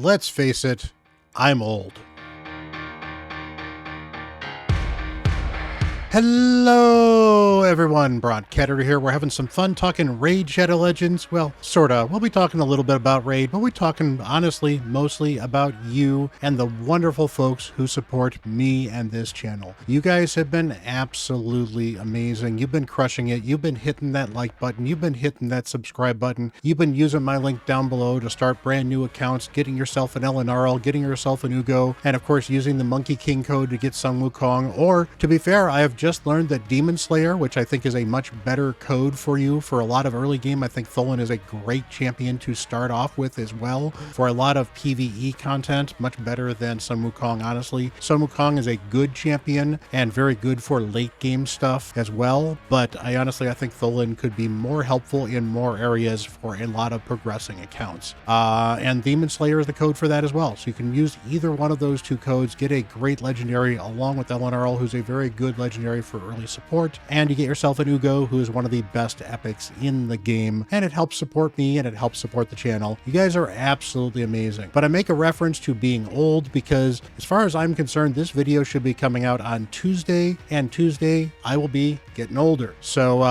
Let's face it, I'm old. Hello everyone, Bront, CatHerder here. We're having some fun talking Raid Shadow Legends. Well, sorta. We'll be talking a little bit about Raid, but we're talking honestly, mostly about you and the wonderful folks who support me and this channel. You guys have been absolutely amazing. You've been crushing it. You've been hitting that like button. You've been hitting that subscribe button. You've been using my link down below to start brand new accounts, getting yourself an LNRL, getting yourself an Ugo, and of course using the Monkey King code to get Sun Wukong. Or, to be fair, I have just learned that Demon Slayer, which I think is a much better code for you for a lot of early game. I think Tholen is a great champion to start off with as well for a lot of PvE content, much better than Sun Wukong, honestly. Sun Wukong is a good champion and very good for late game stuff as well, but I think Tholen could be more helpful in more areas for a lot of progressing accounts. And Demon Slayer is the code for that as well, so you can use either one of those two codes, get a great legendary along with LNRL, who's a very good legendary for early support, and you get yourself an Ugo, who is one of the best epics in the game, and it helps support me and it helps support the channel. You guys are absolutely amazing. But I make a reference to being old because as far as I'm concerned, this video should be coming out on Tuesday, and Tuesday I will be getting older. So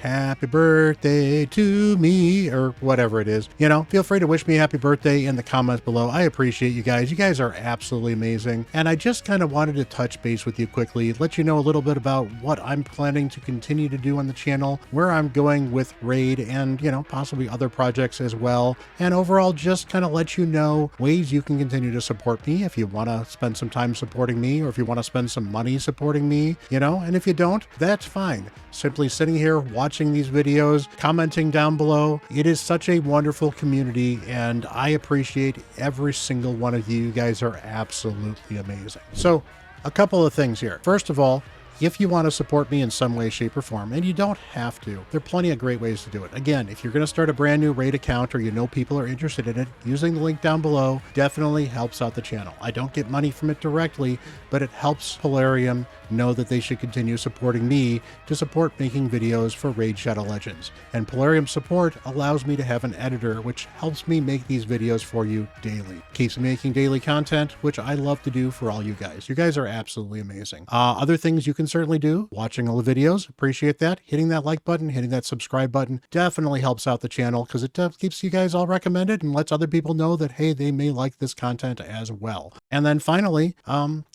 happy birthday to me, or whatever it is. You know, feel free to wish me happy birthday in the comments below. I appreciate you guys. You guys are absolutely amazing. And I just kind of wanted to touch base with you quickly, let you know a little bit about what I'm planning to continue to do on the channel, where I'm going with Raid, and, you know, possibly other projects as well. And overall, just kind of let you know ways you can continue to support me if you want to spend some time supporting me, or if you want to spend some money supporting me, you know, and if you don't, that's fine. Simply sitting here watching these videos, commenting down below. It is such a wonderful community, and I appreciate every single one of you. You guys are absolutely amazing. So, a couple of things here. First of all, if you want to support me in some way, shape, or form, and you don't have to, there are plenty of great ways to do it. Again, if you're going to start a brand new Raid account, or you know people are interested in it, using the link down below definitely helps out the channel. I don't get money from it directly, but it helps Polarium know that they should continue supporting me to support making videos for Raid Shadow Legends. And Polarium support allows me to have an editor, which helps me make these videos for you daily. Keeps me making daily content, which I love to do for all you guys. You guys are absolutely amazing. Other things you can certainly do, watching all the videos, appreciate that. Hitting that like button, hitting that subscribe button definitely helps out the channel, because it keeps you guys all recommended and lets other people know that, hey, they may like this content as well. And then finally,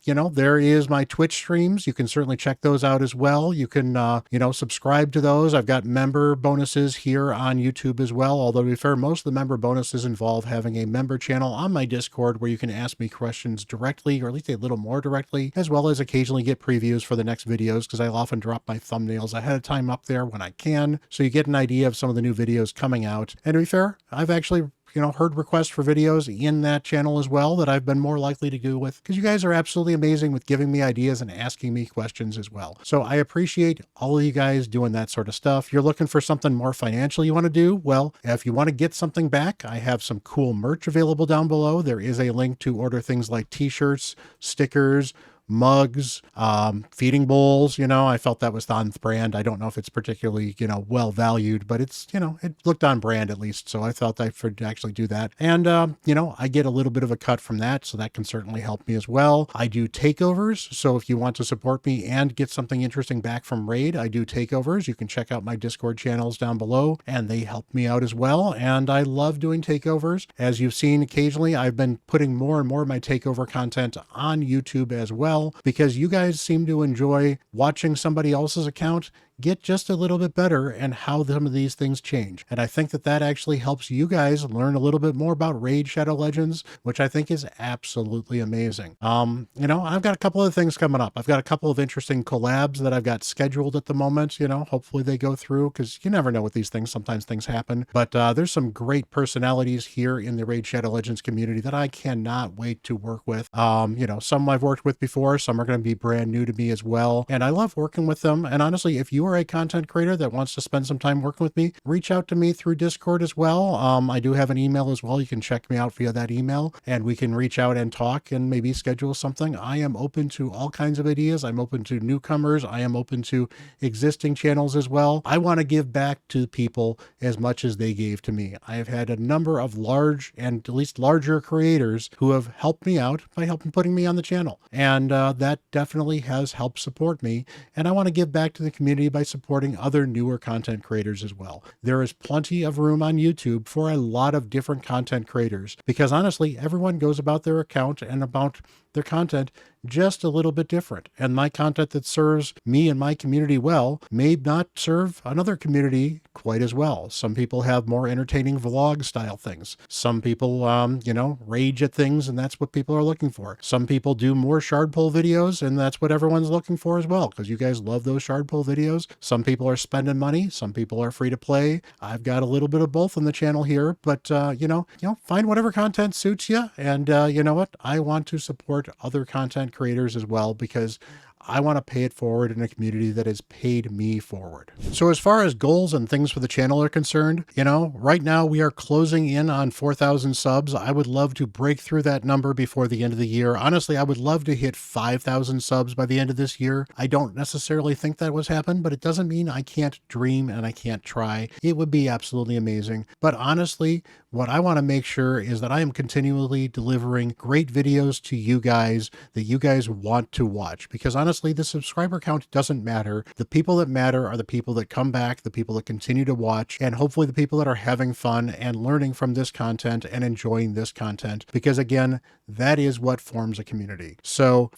you know, there is my Twitch streams. You can certainly check those out as well. You can, you know, subscribe to those. I've got member bonuses here on YouTube as well. Although, to be fair, most of the member bonuses involve having a member channel on my Discord where you can ask me questions directly, or at least a little more directly, as well as occasionally get previews for the next videos, because I'll often drop my thumbnails ahead of time up there when I can. So you get an idea of some of the new videos coming out. And to be fair, I've actually, you know, heard requests for videos in that channel as well that I've been more likely to do with, because you guys are absolutely amazing with giving me ideas and asking me questions as well. So I appreciate all of you guys doing that sort of stuff. You're looking for something more financial you want to do? Well, if you want to get something back, I have some cool merch available down below. There is a link to order things like t-shirts, stickers, mugs, feeding bowls. You know, I felt that was on brand. I don't know if it's particularly, you know, well valued, but it's, you know, it looked on brand at least. So I thought I should actually do that. And, you know, I get a little bit of a cut from that, so that can certainly help me as well. I do takeovers. So if you want to support me and get something interesting back from Raid, I do takeovers. You can check out my Discord channels down below, and they help me out as well. And I love doing takeovers. As you've seen occasionally, I've been putting more and more of my takeover content on YouTube as well, because you guys seem to enjoy watching somebody else's account get just a little bit better and how some of these things change. And I think that that actually helps you guys learn a little bit more about Raid Shadow Legends, which I think is absolutely amazing. You know, I've got a couple of things coming up. I've got a couple of interesting collabs that I've got scheduled at the moment. You know, hopefully they go through, because you never know with these things. Sometimes things happen. But there's some great personalities here in the Raid Shadow Legends community that I cannot wait to work with. You know, some I've worked with before, some are going to be brand new to me as well. And I love working with them. And honestly, if you are a content creator that wants to spend some time working with me, reach out to me through Discord as well. I do have an email as well. You can check me out via that email, and we can reach out and talk and maybe schedule something. I am open to all kinds of ideas. I'm open to newcomers. I am open to existing channels as well. I want to give back to people as much as they gave to me. I have had a number of large and at least larger creators who have helped me out by helping putting me on the channel. And that definitely has helped support me. And I want to give back to the community by supporting other newer content creators as well. There is plenty of room on YouTube for a lot of different content creators, because honestly, everyone goes about their account and about their content just a little bit different. And my content that serves me and my community well may not serve another community quite as well. Some people have more entertaining vlog style things. Some people, rage at things, and that's what people are looking for. Some people do more shard pull videos, and that's what everyone's looking for as well, because you guys love those shard pull videos. Some people are spending money. Some people are free to play. I've got a little bit of both on the channel here, but find whatever content suits you. And you know what? I want to support other content creators as well, because I want to pay it forward in a community that has paid me forward. So as far as goals and things for the channel are concerned, right now we are closing in on 4,000 subs. I would love to break through that number before the end of the year. Honestly, I would love to hit 5,000 subs by the end of this year. I don't necessarily think that was happen, but it doesn't mean I can't dream and I can't try. It would be absolutely amazing. But honestly, what I want to make sure is that I am continually delivering great videos to you guys that you guys want to watch, because honestly, the subscriber count doesn't matter. The people that matter are the people that come back, the people that continue to watch, and hopefully the people that are having fun and learning from this content and enjoying this content, because again, that is what forms a community. So,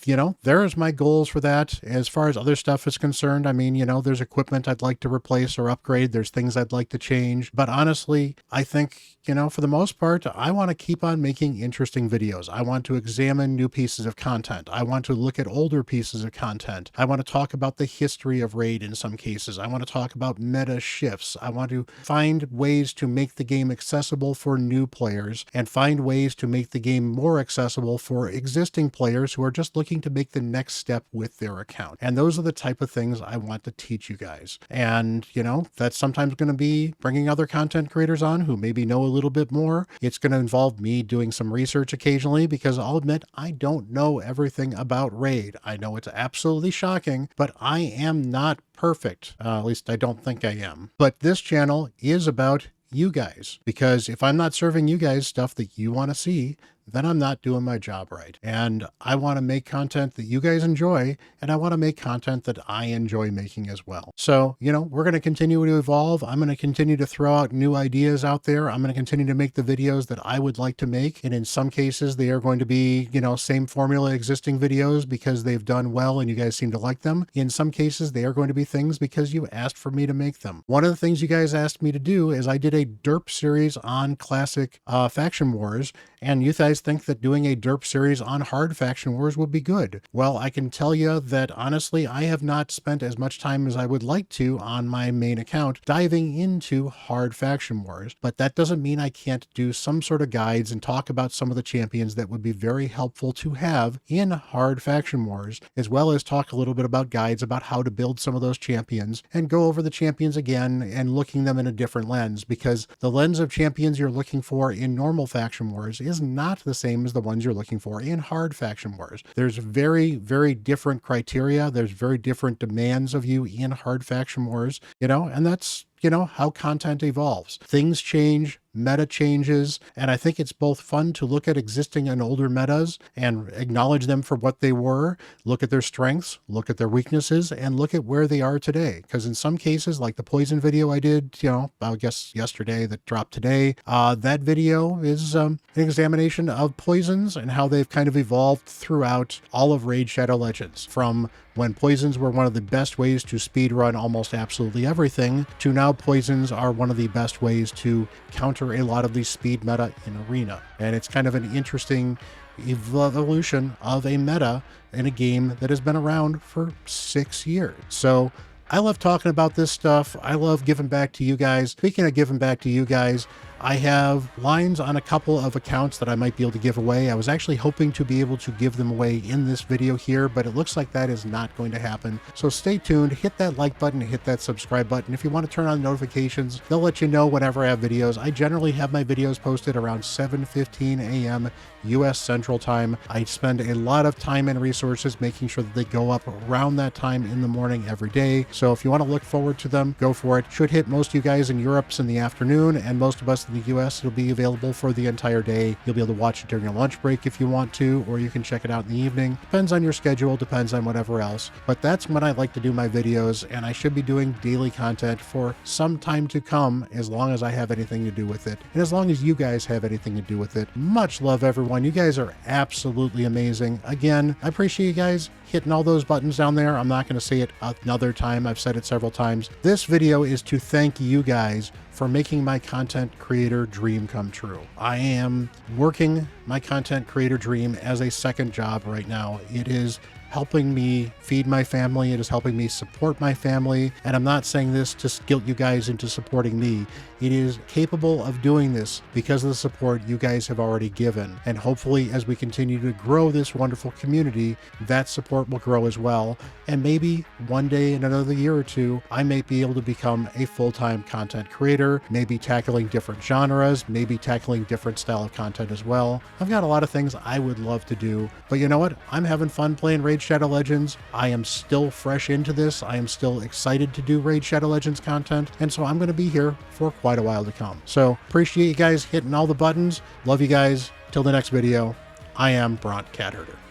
there's my goals for that. As far as other stuff is concerned, I mean, there's equipment I'd like to replace or upgrade. There's things I'd like to change. But honestly, I think, for the most part, I want to keep on making interesting videos. I want to examine new pieces of content. I want to look at older pieces of content. I want to talk about the history of Raid in some cases. I want to talk about meta shifts. I want to find ways to make the game accessible for new players and find ways to make the game more accessible for existing players who are just looking to make the next step with their account. And those are the type of things I want to teach you guys. And, that's sometimes going to be bringing other content creators on who maybe know a little bit more. It's going to involve me doing some research occasionally, because I'll admit I don't know everything about Raid. I know it's absolutely shocking, but I am not perfect. At least I don't think I am. But this channel is about you guys, because if I'm not serving you guys stuff that you want to see, then I'm not doing my job right. And I want to make content that you guys enjoy, and I want to make content that I enjoy making as well. So, we're going to continue to evolve. I'm going to continue to throw out new ideas out there. I'm going to continue to make the videos that I would like to make. And in some cases, they are going to be, same formula existing videos because they've done well and you guys seem to like them. In some cases, they are going to be things because you asked for me to make them. One of the things you guys asked me to do is I did a derp series on classic faction wars, and you guys think that doing a derp series on hard faction wars would be good. Well, I can tell you that honestly, I have not spent as much time as I would like to on my main account diving into hard faction wars, but that doesn't mean I can't do some sort of guides and talk about some of the champions that would be very helpful to have in hard faction wars, as well as talk a little bit about guides about how to build some of those champions and go over the champions again and looking them in a different lens, because the lens of champions you're looking for in normal faction wars is not the same as the ones you're looking for in hard faction wars. There's very, very different criteria. There's very different demands of you in hard faction wars, and that's, how content evolves. Things change, meta changes, and I think it's both fun to look at existing and older metas and acknowledge them for what they were, look at their strengths, look at their weaknesses, and look at where they are today. Because in some cases, like the poison video I did, I guess yesterday that dropped today, that video is an examination of poisons and how they've kind of evolved throughout all of Raid Shadow Legends, from when poisons were one of the best ways to speedrun almost absolutely everything, to now poisons are one of the best ways to counter a lot of the speed meta in Arena. And it's kind of an interesting evolution of a meta in a game that has been around for 6 years. So I love talking about this stuff. I love giving back to you guys. Speaking of giving back to you guys, I have lines on a couple of accounts that I might be able to give away. I was actually hoping to be able to give them away in this video here, but it looks like that is not going to happen. So stay tuned, hit that like button, hit that subscribe button. If you want to turn on notifications, they'll let you know whenever I have videos. I generally have my videos posted around 7:15 a.m. US Central Time. I spend a lot of time and resources making sure that they go up around that time in the morning every day. So if you want to look forward to them, go for it. Should hit most of you guys in Europe's in the afternoon, and most of us in the US, it'll be available for the entire day. You'll be able to watch it during your lunch break if you want to, or you can check it out in the evening. Depends on your schedule, depends on whatever else. But that's when I like to do my videos, and I should be doing daily content for some time to come, as long as I have anything to do with it, and as long as you guys have anything to do with it. Much love, everyone. You guys are absolutely amazing. Again, I appreciate you guys hitting all those buttons down there. I'm not going to say it another time. I've said it several times. This video is to thank you guys for making my content creator dream come true. I am working my content creator dream as a second job right now. It is helping me feed my family. It is helping me support my family. And I'm not saying this to guilt you guys into supporting me. It is capable of doing this because of the support you guys have already given. And hopefully, as we continue to grow this wonderful community, that support will grow as well. And maybe one day in another year or two, I may be able to become a full-time content creator, maybe tackling different genres, maybe tackling different style of content as well. I've got a lot of things I would love to do, but you know what? I'm having fun playing Raid Shadow Legends. I am still fresh into this. I am still excited to do Raid Shadow Legends content, and so I'm going to be here for quite a while to come. So appreciate you guys hitting all the buttons. Love you guys. Till the next video, I am Bront CatHerder.